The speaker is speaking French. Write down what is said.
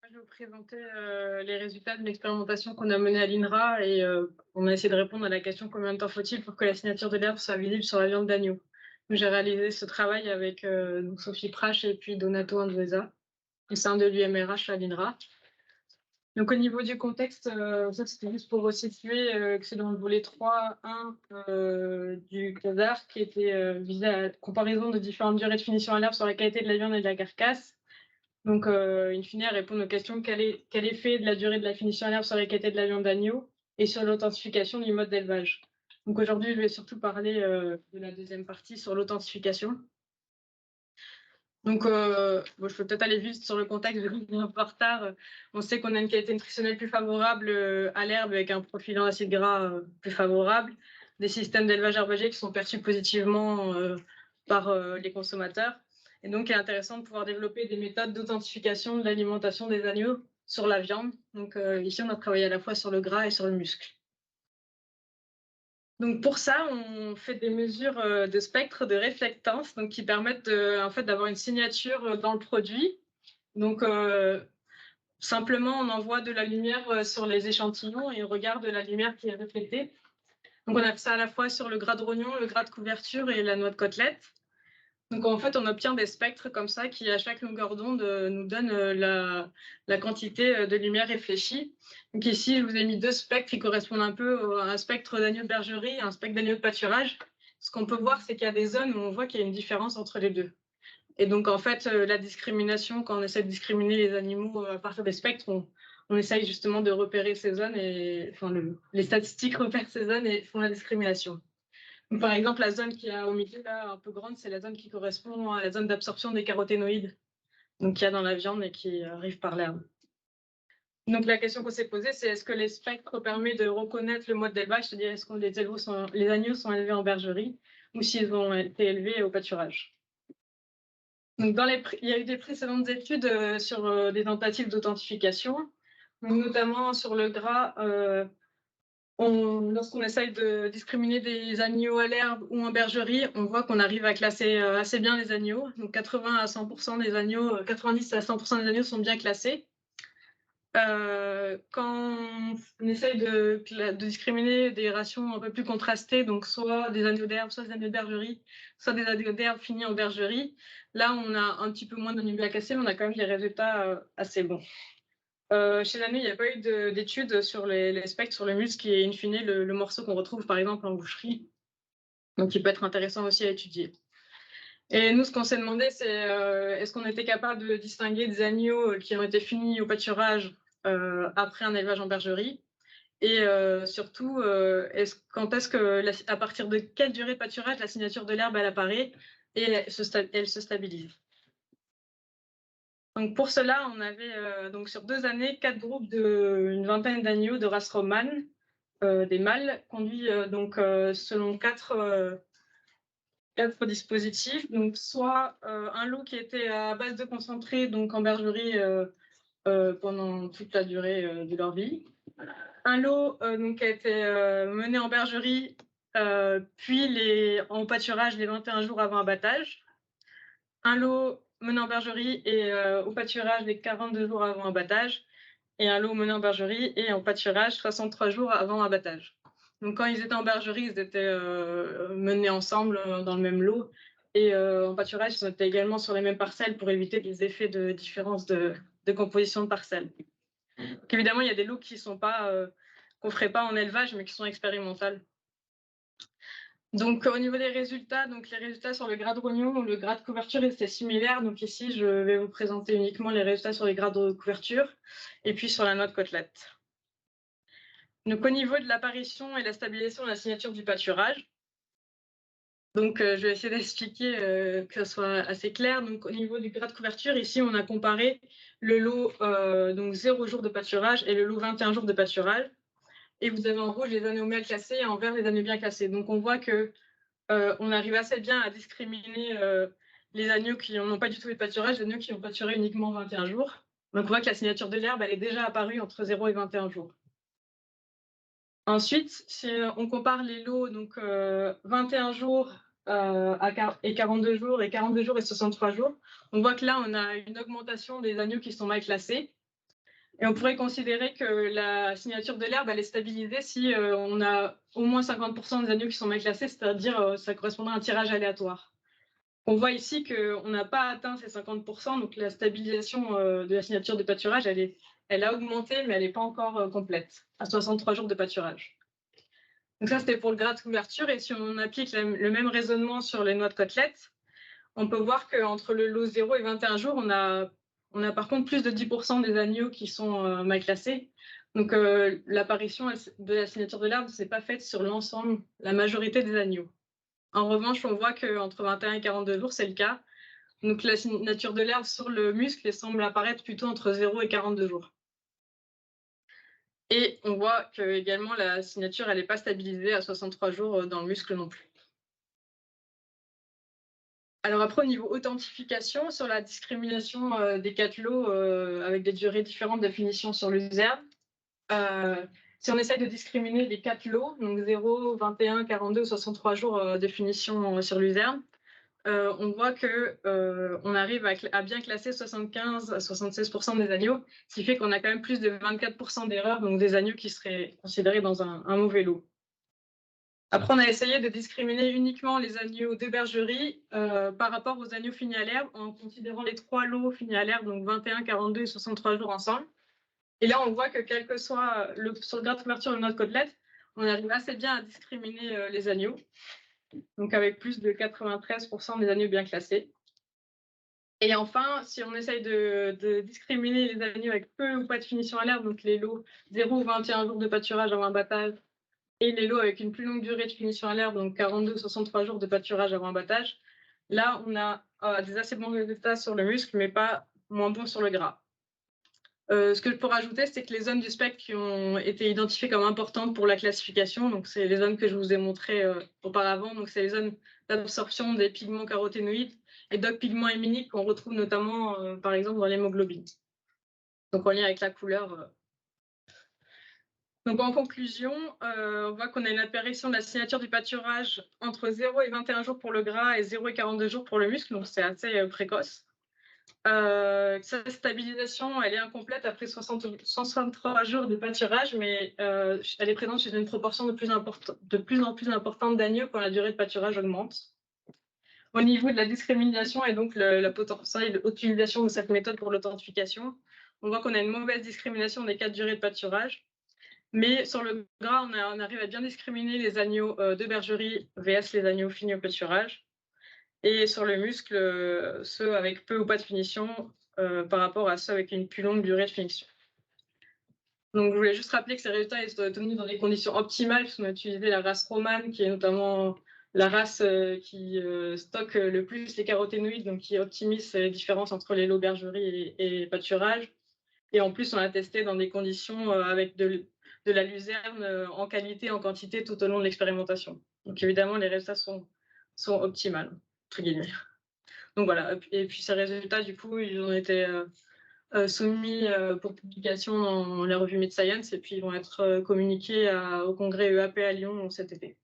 Je vais vous présenter les résultats de l'expérimentation qu'on a menée à l'INRA et on a essayé de répondre à la question combien de temps faut-il pour que la signature de l'herbe soit visible sur la viande d'agneau. J'ai réalisé ce travail avec donc Sophie Prache et puis Donato Anduesa au sein de l'UMRH à l'INRA. Donc au niveau du contexte, ça c'était juste pour resituer que c'est dans le volet 3.1 du CASAR qui était visé à la comparaison de différentes durées de finition à l'herbe sur la qualité de la viande et de la carcasse. Donc, in fine, répondre aux questions quel effet de la durée de la finition à l'herbe sur la qualité de la viande d'agneau et sur l'authentification du mode d'élevage. Donc aujourd'hui, je vais surtout parler de la deuxième partie sur l'authentification. Donc, je peux peut-être aller vite sur le contexte, je vais un peu en retard. On sait qu'on a une qualité nutritionnelle plus favorable à l'herbe avec un profil en acides gras plus favorable, des systèmes d'élevage herbagé qui sont perçus positivement par les consommateurs. Et donc, il est intéressant de pouvoir développer des méthodes d'authentification de l'alimentation des agneaux sur la viande. Donc, ici, on a travaillé à la fois sur le gras et sur le muscle. Donc pour ça, on fait des mesures de spectre de réflectance donc qui permettent en fait, d'avoir une signature dans le produit. Donc simplement, on envoie de la lumière sur les échantillons et on regarde la lumière qui est reflétée. Donc on a fait ça à la fois sur le gras de rognon, le gras de couverture et la noix de côtelette. Donc en fait, on obtient des spectres comme ça qui, à chaque longueur d'onde, nous donnent la quantité de lumière réfléchie. Donc ici, je vous ai mis deux spectres qui correspondent un peu à un spectre d'agneau de bergerie et un spectre d'agneau de pâturage. Ce qu'on peut voir, c'est qu'il y a des zones où on voit qu'il y a une différence entre les deux. Et donc en fait, la discrimination, quand on essaie de discriminer les animaux à partir des spectres, on essaye justement de repérer ces zones et enfin, les statistiques repèrent ces zones et font la discrimination. Par exemple, la zone qui est au milieu, là, un peu grande, c'est la zone qui correspond à la zone d'absorption des caroténoïdes, donc qu'il y a dans la viande et qui arrive par l'herbe. Donc la question qu'on s'est posée, c'est est-ce que les spectres permettent de reconnaître le mode d'élevage, c'est-à-dire est-ce que les agneaux sont élevés en bergerie ou s'ils ont été élevés au pâturage. Donc il y a eu des précédentes études sur des tentatives d'authentification, notamment sur le gras. Lorsqu'on essaye de discriminer des agneaux à l'herbe ou en bergerie, on voit qu'on arrive à classer assez bien les agneaux. Donc 80 à 100% des agneaux, 90 à 100% des agneaux sont bien classés. Quand on essaye de discriminer des rations un peu plus contrastées, donc soit des agneaux d'herbe, soit des agneaux de bergerie, soit des agneaux d'herbe finis en bergerie, là on a un petit peu moins d'agneaux bien classés, mais on a quand même des résultats assez bons. Chez l'agneau, il n'y a pas eu d'études sur les spectres, sur le muscle, qui est in fine le morceau qu'on retrouve par exemple en boucherie, donc qui peut être intéressant aussi à étudier. Et nous, ce qu'on s'est demandé, c'est est-ce qu'on était capable de distinguer des agneaux qui ont été finis au pâturage après un élevage en bergerie, et surtout, à partir de quelle durée de pâturage la signature de l'herbe elle apparaît et elle se stabilise. Donc pour cela, on avait donc sur 2 années 4 groupes d'une vingtaine d'agneaux de race romane, des mâles, conduits donc selon quatre dispositifs. Donc soit un lot qui était à base de concentré, donc en bergerie pendant toute la durée de leur vie. Un lot donc, qui a été mené en bergerie, puis en pâturage les 21 jours avant abattage. Un lot mené en bergerie et au pâturage les 42 jours avant abattage, et un lot mené en bergerie et en pâturage 63 jours avant abattage. Donc quand ils étaient en bergerie, ils étaient menés ensemble dans le même lot, et en pâturage, ils étaient également sur les mêmes parcelles pour éviter des effets de différence de composition de parcelles. Donc évidemment, il y a des lots qui sont pas qu'on ne ferait pas en élevage, mais qui sont expérimentales. Donc au niveau des résultats, donc les résultats sur le gras de rognon ou le gras de couverture étaient similaires. Donc ici, je vais vous présenter uniquement les résultats sur les gras de couverture et puis sur la noix de côtelette. Donc au niveau de l'apparition et la stabilisation de la signature du pâturage, donc je vais essayer d'expliquer que ce soit assez clair. Donc au niveau du gras de couverture, ici on a comparé le lot donc 0 jours de pâturage et le lot 21 jours de pâturage. Et vous avez en rouge les agneaux mal classés et en vert les agneaux bien classés. Donc on voit que on arrive assez bien à discriminer les agneaux qui n'ont pas du tout eu de pâturage, les agneaux qui ont pâturé uniquement 21 jours. Donc on voit que la signature de l'herbe, elle est déjà apparue entre 0 et 21 jours. Ensuite, si on compare les lots, donc 21 jours et 42 jours, et 42 jours et 63 jours, on voit que là, on a une augmentation des agneaux qui sont mal classés. Et on pourrait considérer que la signature de l'herbe, elle est stabilisée si on a au moins 50% des agneaux qui sont mal classés, c'est-à-dire ça correspondrait à un tirage aléatoire. On voit ici qu'on n'a pas atteint ces 50%, donc la stabilisation de la signature de pâturage, elle a augmenté, mais elle n'est pas encore complète, à 63 jours de pâturage. Donc ça, c'était pour le gras de couverture. Et si on applique le même raisonnement sur les noix de côtelette, on peut voir qu'entre le lot 0 et 21 jours, on a par contre plus de 10% des agneaux qui sont mal classés. Donc l'apparition de la signature de l'herbe ne s'est pas faite sur l'ensemble, la majorité des agneaux. En revanche, on voit qu'entre 21 et 42 jours, c'est le cas. Donc la signature de l'herbe sur le muscle semble apparaître plutôt entre 0 et 42 jours. Et on voit que également la signature, elle n'est pas stabilisée à 63 jours dans le muscle non plus. Alors après, au niveau authentification, sur la discrimination des 4 lots avec des durées différentes de finition sur luzerne, si on essaye de discriminer les 4 lots, donc 0, 21, 42 ou 63 jours de finition sur luzerne, on voit qu'on arrive à bien classer 75 à 76% des agneaux, ce qui fait qu'on a quand même plus de 24% d'erreurs, donc des agneaux qui seraient considérés dans un mauvais lot. Après, on a essayé de discriminer uniquement les agneaux de bergerie par rapport aux agneaux finis à l'herbe en considérant les 3 lots finis à l'herbe, donc 21, 42 et 63 jours ensemble. Et là, on voit que quel que soit sur le gras de couverture de notre côtelette, on arrive assez bien à discriminer les agneaux, donc avec plus de 93% des agneaux bien classés. Et enfin, si on essaye de discriminer les agneaux avec peu ou pas de finition à l'herbe, donc les lots 0 ou 21 jours de pâturage avant abattage, et les lots avec une plus longue durée de finition à l'herbe, donc 42 ou 63 jours de pâturage avant abattage, là, on a des assez bons résultats sur le muscle, mais pas moins bons sur le gras. Ce que je peux rajouter, c'est que les zones du spectre qui ont été identifiées comme importantes pour la classification, donc c'est les zones que je vous ai montrées auparavant, donc c'est les zones d'absorption des pigments caroténoïdes et d'autres pigments héminiques qu'on retrouve notamment, par exemple, dans l'hémoglobine. Donc en lien avec la couleur. Donc en conclusion, on voit qu'on a une apparition de la signature du pâturage entre 0 et 21 jours pour le gras et 0 et 42 jours pour le muscle, donc c'est assez précoce. Sa stabilisation, elle est incomplète après 163 jours de pâturage, mais elle est présente chez une proportion de plus en plus importante d'agneaux quand la durée de pâturage augmente. Au niveau de la discrimination et donc la potentielle utilisation de cette méthode pour l'authentification, on voit qu'on a une mauvaise discrimination des 4 durées de pâturage, mais sur le gras, on arrive à bien discriminer les agneaux de bergerie vs les agneaux finis au pâturage. Et sur le muscle, ceux avec peu ou pas de finition par rapport à ceux avec une plus longue durée de finition. Donc, je voulais juste rappeler que ces résultats sont obtenus dans des conditions optimales, puisqu'on a utilisé la race romane, qui est notamment la race qui stocke le plus les caroténoïdes, donc qui optimise les différences entre les lots bergerie et pâturage. Et en plus, on a testé dans des conditions avec de la luzerne en qualité, en quantité, tout au long de l'expérimentation. Donc, évidemment, les résultats sont optimales, entre guillemets. Donc voilà, et puis ces résultats, du coup, ils ont été soumis pour publication dans la revue MedScience et puis ils vont être communiqués au congrès EAP à Lyon cet été.